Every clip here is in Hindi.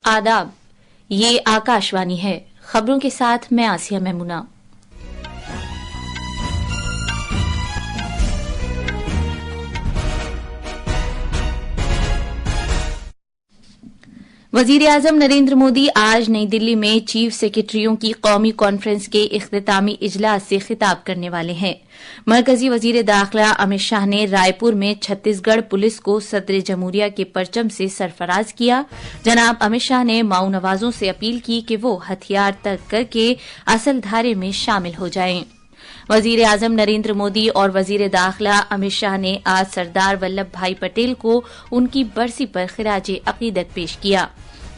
आदाब, ये आकाशवाणी है। खबरों के साथ मैं आसिया मेमुना। वजीर-ए-आजम नरेंद्र मोदी आज नई दिल्ली में चीफ सेक्रेटरियों की कौमी कॉन्फ्रेंस के इख्तितामी इजलास से खिताब करने वाले हैं। मरकजी वजीर दाखिला अमित शाह ने रायपुर में छत्तीसगढ़ पुलिस को सदर जमहूरिया के परचम से सरफराज किया। जनाब अमित शाह ने माऊ नवाजों से अपील की कि वो हथियार तर्क करके असल धारे में शामिल हो जाएं। वजीर आजम नरेंद्र मोदी और वजीर दाखिला अमित शाह ने आज सरदार वल्लभ भाई पटेल को उनकी बरसी पर खिराज अकीदत पेश किया।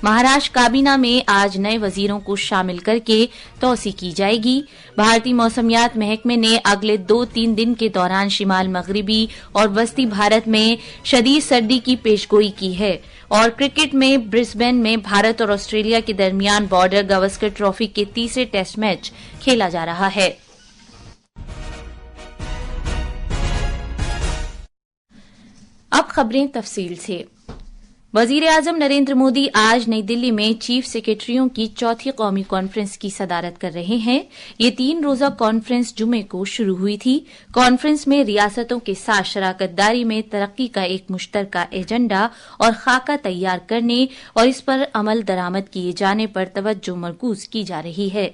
महाराष्ट्र काबीना में आज नए वजीरों को शामिल करके तौसी की जाएगी। भारतीय मौसमियात महकमे ने अगले 2-3 दिन के दौरान शिमाल मगरिबी और वस्ती भारत में शदीद सर्दी की पेशगोई की है। और क्रिकेट में ब्रिस्बेन में भारत और ऑस्ट्रेलिया के दरमियान बॉर्डर गावस्कर ट्रॉफी के तीसरे टेस्ट मैच खेला जा रहा है। अब खबरें तफसील से। वजीर-ए-आजम नरेंद्र मोदी आज नई दिल्ली में चीफ सेक्रेटरियों की चौथी कौमी कॉन्फ्रेंस की सदारत कर रहे हैं। ये 3 रोजा कॉन्फ्रेंस जुमे को शुरू हुई थी। कॉन्फ्रेंस में रियासतों के साथ शराकतदारी में तरक्की का एक मुश्तरका एजेंडा और खाका तैयार करने और इस पर अमल दरामद किए जाने पर तवज्जो मरकूज की जा रही है।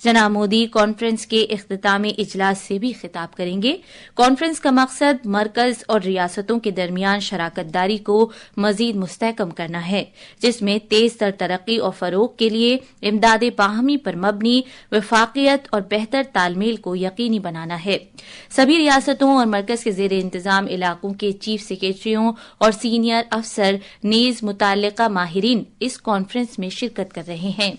जनाब मोदी कॉन्फ्रेंस के इख्तितामी इजलास से भी खिताब करेंगे। कॉन्फ्रेंस का मकसद मरकज और रियासतों के दरमियान शराकतदारी को मजीद मुस्तहकम करना है, जिसमें तेज तर तरक्की और फरोग के लिए इमदाद बाहमी पर मबनी वफाकियत और बेहतर तालमेल को यकीनी बनाना है। सभी रियासतों और मरकज के जेर इंतजाम इलाकों के चीफ सेक्रेटरियों और सीनियर अफसर नीज मुताल्लिका माहिरीन इस कॉन्फ्रेंस में शिरकत कर रहे हैं।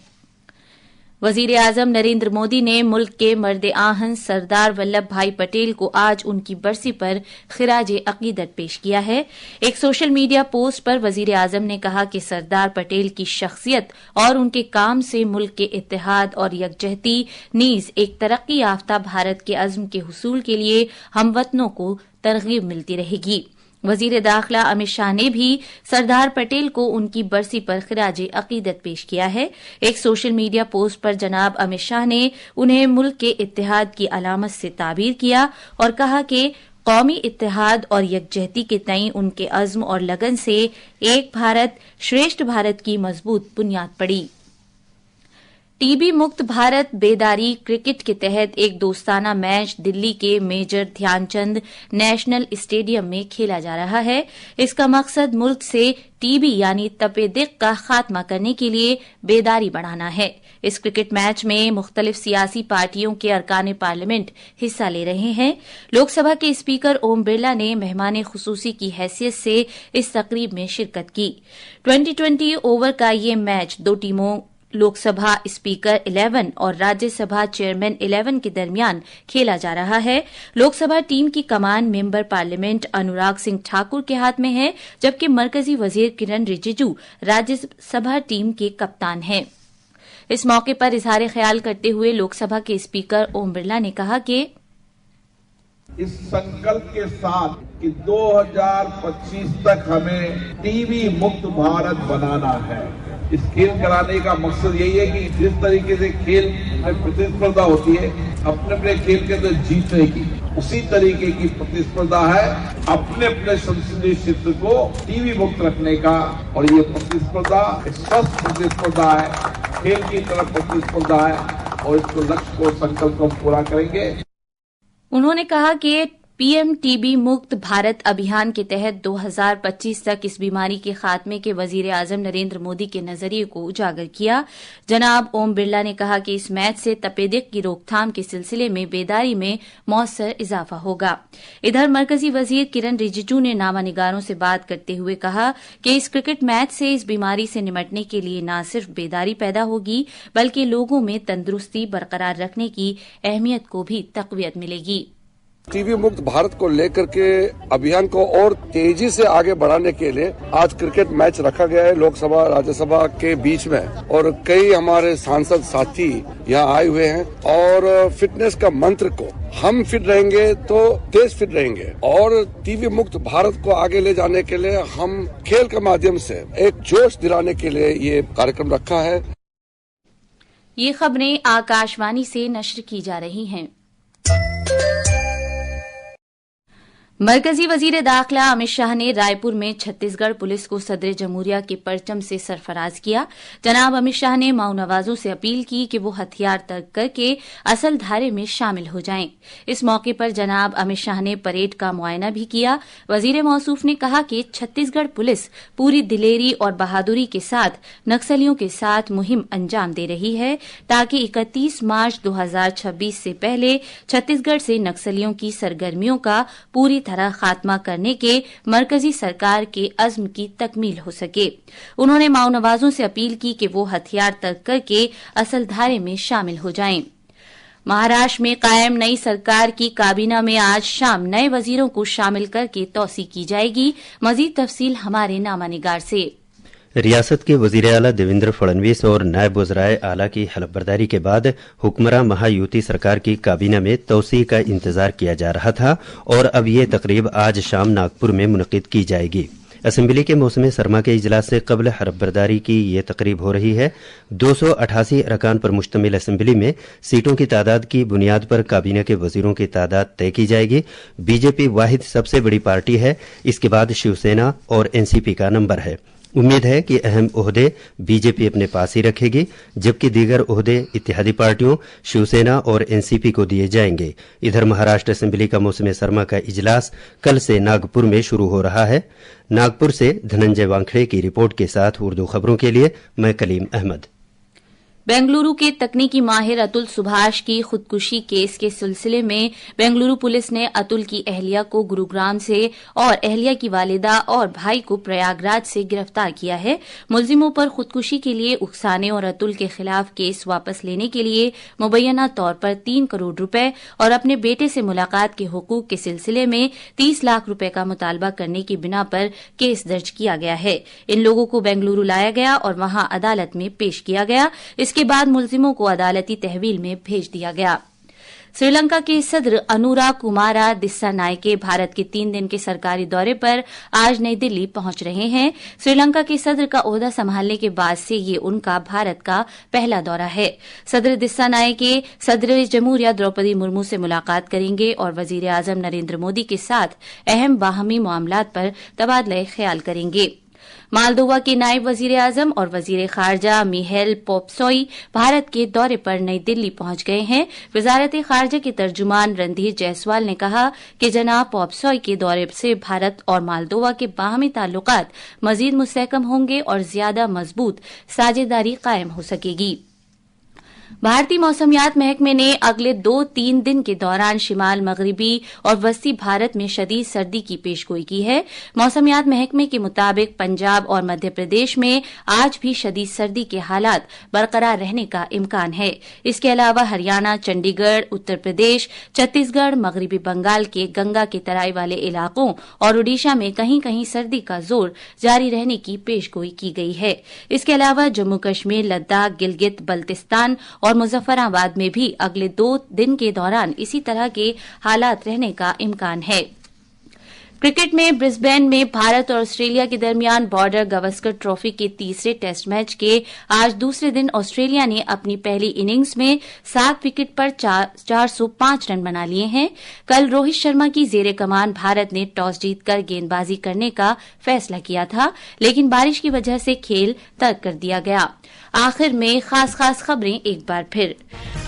वजीर आजम नरेंद्र मोदी ने मुल्क के मर्द आहन सरदार वल्लभ भाई पटेल को आज उनकी बरसी पर खिराज अकीदत पेश किया है। एक सोशल मीडिया पोस्ट पर वजीर आजम ने कहा कि सरदार पटेल की शख्सियत और उनके काम से मुल्क के इत्तेहाद और यकजहती नीज एक तरक्की याफ्ता भारत के अज़्म के हुसूल के लिए हमवतनों को तरगीब मिलती रहेगी। वजीर दाखिला अमित शाह ने भी सरदार पटेल को उनकी बरसी पर खिराज अकीदत पेश किया है। एक सोशल मीडिया पोस्ट पर जनाब अमित शाह ने उन्हें मुल्क के इत्तेहाद की अलामत से ताबीर किया और कहा कि कौमी इत्तेहाद और यकजहती के तई उनके अज़्म और लगन से एक भारत श्रेष्ठ भारत की मजबूत बुनियाद पड़ी। टीबी मुक्त भारत बेदारी क्रिकेट के तहत एक दोस्ताना मैच दिल्ली के मेजर ध्यानचंद नेशनल स्टेडियम में खेला जा रहा है। इसका मकसद मुल्क से टीबी यानी तपेदिक का खात्मा करने के लिए बेदारी बढ़ाना है। इस क्रिकेट मैच में मुख्तलिफ सियासी पार्टियों के अरकान पार्लियामेंट हिस्सा ले रहे हैं। लोकसभा के स्पीकर ओम बिरला ने मेहमान खुसूसी की हैसियत से इस तकरीब में शिरकत की। 20-20 ओवर का ये मैच 2 टीमों लोकसभा स्पीकर 11 और राज्यसभा चेयरमैन 11 के दरमियान खेला जा रहा है। लोकसभा टीम की कमान मेंबर पार्लियामेंट अनुराग सिंह ठाकुर के हाथ में है, जबकि मरकजी वजीर किरण रिजिजू राज्यसभा टीम के कप्तान हैं। इस मौके पर इजहार ख्याल करते हुए लोकसभा के स्पीकर ओम बिरला ने कहा कि इस संकल्प के साथ कि 2025 तक हमें टीबी मुक्त भारत बनाना है। इस खेल कराने का मकसद यही है कि जिस तरीके से खेल में प्रतिस्पर्धा होती है अपने अपने खेल के अंदर जीतने की, उसी तरीके की प्रतिस्पर्धा है अपने अपने संसदीय क्षेत्र को टीबी मुक्त रखने का। और ये प्रतिस्पर्धा स्वस्थ प्रतिस्पर्धा है, खेल की तरफ प्रतिस्पर्धा है और इसको लक्ष्य को संकल्प को पूरा करेंगे। उन्होंने कहा कि पीएम टीबी मुक्त भारत अभियान के तहत 2025 तक इस बीमारी के खात्मे के वजीर आजम नरेंद्र मोदी के नजरिए को उजागर किया। जनाब ओम बिरला ने कहा कि इस मैच से तपेदिक की रोकथाम के सिलसिले में बेदारी में मौसर इजाफा होगा। इधर मरकजी वजीर किरण रिजिजू ने नामानिगारों से बात करते हुए कहा कि इस क्रिकेट मैच से इस बीमारी से निपटने के लिए न सिर्फ बेदारी पैदा होगी बल्कि लोगों में तंदुरुस्ती बरकरार रखने की अहमियत को भी तकवीत मिलेगी। टीबी मुक्त भारत को लेकर के अभियान को और तेजी से आगे बढ़ाने के लिए आज क्रिकेट मैच रखा गया है लोकसभा राज्यसभा के बीच में, और कई हमारे सांसद साथी यहाँ आए हुए हैं। और फिटनेस का मंत्र को हम फिट रहेंगे तो देश फिट रहेंगे, और टीबी मुक्त भारत को आगे ले जाने के लिए हम खेल के माध्यम से एक जोश दिलाने के लिए ये कार्यक्रम रखा है। ये खबरें आकाशवाणी से नश्र की जा रही हैं। मरकजी वजीर दाखिला अमित शाह ने रायपुर में छत्तीसगढ़ पुलिस को सदर जमहूरिया के परचम से सरफराज किया। जनाब अमित शाह ने माऊ नवाजों से अपील की कि वो हथियार तर्क करके असल धारे में शामिल हो जाएं। इस मौके पर जनाब अमित शाह ने परेड का मुआयना भी किया। वजीर मौसूफ ने कहा कि छत्तीसगढ़ पुलिस पूरी दिलेरी और बहादुरी के साथ नक्सलियों के साथ मुहिम अंजाम दे रही है, ताकि 31 मार्च 2026 से पहले छत्तीसगढ़ से नक्सलियों की सरगर्मियों का पूरी तरह खात्मा करने के मरकजी सरकार के अज़्म की तकमील हो सके। उन्होंने माऊ नवाजों से अपील की कि वो हथियार तर्क करके असल धारे में शामिल हो जाएं। महाराष्ट्र में कायम नई सरकार की काबीना में आज शाम नए वजीरों को शामिल करके तौसीक की जाएगी। मजीद तफसील हमारे नामानिगार से। रियासत के वजीर आला देवेंद्र फडणवीस और नायब वज़राए आला की हलफबर्दारी के बाद हुक्मरान महायुति सरकार की काबीना में तौसीक का इंतजार किया जा रहा था, और अब ये तकरीब आज शाम नागपुर में मुनक़िद की जाएगी। असेंबली के मौसम सरमा के इजलास से कबल हलफबर्दारी की ये तकरीब हो रही है। 288 अरकान पर मुश्तमिल असेंबली में सीटों की तादाद की बुनियाद पर काबीना के वजीरों की तादाद तय की जाएगी। बीजेपी वाहिद सबसे बड़ी पार्टी है, इसके बाद शिवसेना और एनसीपी का नंबर है। उम्मीद है कि अहम ओहदे बीजेपी अपने पास ही रखेगी, जबकि दीगर ओहदे इत्तेहादी पार्टियों शिवसेना और एनसीपी को दिए जाएंगे। इधर महाराष्ट्र असेंबली का मौसम सरमा का इजलास कल से नागपुर में शुरू हो रहा है। नागपुर से धनंजय वांखड़े की रिपोर्ट के साथ उर्दू खबरों के लिए मैं कलीम अहमद। बेंगलुरु के तकनीकी माहिर अतुल सुभाष की खुदकुशी केस के सिलसिले में बेंगलुरु पुलिस ने अतुल की अहलिया को गुरुग्राम से और अहलिया की वालिदा और भाई को प्रयागराज से गिरफ्तार किया है। मुलजिमों पर खुदकुशी के लिए उकसाने और अतुल के खिलाफ केस वापस लेने के लिए मुबैना तौर पर 3 करोड़ रुपए और अपने बेटे से मुलाकात के हुकूक के सिलसिले में 30 लाख रुपए का मुतालबा करने की बिना पर केस दर्ज किया गया है। इन लोगों को बेंगलुरु लाया गया और वहां अदालत में पेश किया गया। इसके बाद मुलजिमों को अदालती तहवील में भेज दिया गया। श्रीलंका के सदर अनुरा कुमारा दिस्सानायके भारत के 3 दिन के सरकारी दौरे पर आज नई दिल्ली पहुंच रहे हैं। श्रीलंका के सदर का ओहदा संभालने के बाद से ये उनका भारत का पहला दौरा है। सदर दिस्सानायके सदर जमहूरिया द्रौपदी मुर्मू से मुलाकात करेंगे और वजीर आजम नरेंद्र मोदी के साथ अहम बाहमी मामलात पर तबादला ख्याल करेंगे। मालदोवा के नायब वजीर आजम और वजीर खारजा मिहेल पोप्सोई भारत के दौरे पर नई दिल्ली पहुंच गए हैं। वजारत खारजा के तर्जुमान रणधीर जायसवाल ने कहा कि जनाब पोप्सोई के दौरे से भारत और मालदोवा के बाहमी ताल्लुकात मजीद मुस्तहकम होंगे और ज्यादा मजबूत साझेदारी कायम हो सकेगी। भारतीय मौसमियात महकमे ने अगले 2-3 दिन के दौरान शिमाल मगरबी और वस्ती भारत में शदीद सर्दी की पेशगोई की है। मौसमियात महकमे के मुताबिक पंजाब और मध्य प्रदेश में आज भी शदीद सर्दी के हालात बरकरार रहने का इम्कान है। इसके अलावा हरियाणा, चंडीगढ़, उत्तर प्रदेश, छत्तीसगढ़, मगरबी बंगाल के गंगा के तराई वाले इलाकों और ओडिशा में कहीं कहीं सर्दी का जोर जारी रहने की पेशगोई की गई है। इसके अलावा जम्मू कश्मीर, लद्दाख, गिलगित बल्तिस्तान और मुजफ्फराबाद में भी अगले 2 दिन के दौरान इसी तरह के हालात रहने का इम्कान है। क्रिकेट में ब्रिस्बेन में भारत और ऑस्ट्रेलिया के दरमियान बॉर्डर गावस्कर ट्रॉफी के तीसरे टेस्ट मैच के आज दूसरे दिन ऑस्ट्रेलिया ने अपनी पहली इनिंग्स में 7 विकेट पर 405 रन बना लिए हैं। कल रोहित शर्मा की जेरे कमान भारत ने टॉस जीतकर गेंदबाजी करने का फैसला किया था, लेकिन बारिश की वजह से खेल तर्क कर दिया गया। आखिर में खास खबरें एक बार फिर।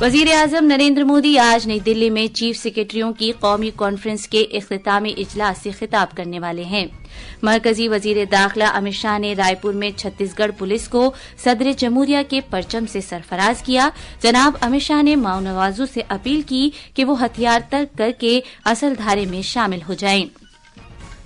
वजीर आजम नरेंद्र मोदी आज नई दिल्ली में चीफ सेक्रेटरियों की कौमी कॉन्फ्रेंस के इख्तितामी इजलास से खिताब करने वाले हैं। मरकजी वजीर दाखिला अमित शाह ने रायपुर में छत्तीसगढ़ पुलिस को सदर जमहूरिया के परचम से सरफराज किया। जनाब अमित शाह ने माऊ नवाजों से अपील की कि वो हथियार तर्क करके असल धारे में शामिल हो जाएं।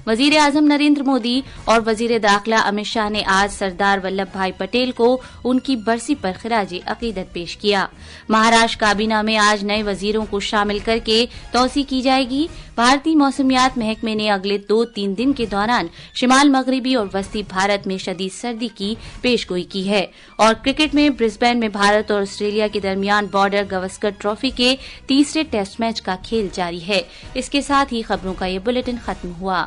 वजीर आजम नरेंद्र मोदी और वजीर दाखिला अमित शाह ने आज सरदार वल्लभ भाई पटेल को उनकी बरसी पर खिराज अकीदत पेश किया। महाराष्ट्र काबीना में आज नए वजीरों को शामिल करके तौसी की जाएगी। भारतीय मौसमियात महकमे ने अगले 2-3 दिन के दौरान शिमाल मगरिबी और वस्ती भारत में शदीद सर्दी की पेशगोई की है। और क्रिकेट में ब्रिस्बेन में भारत और ऑस्ट्रेलिया के दरमियान बॉर्डर गवस्कर ट्रॉफी के तीसरे टेस्ट मैच का खेल जारी है। इसके साथ ही खबरों का ये बुलेटिन खत्म हुआ।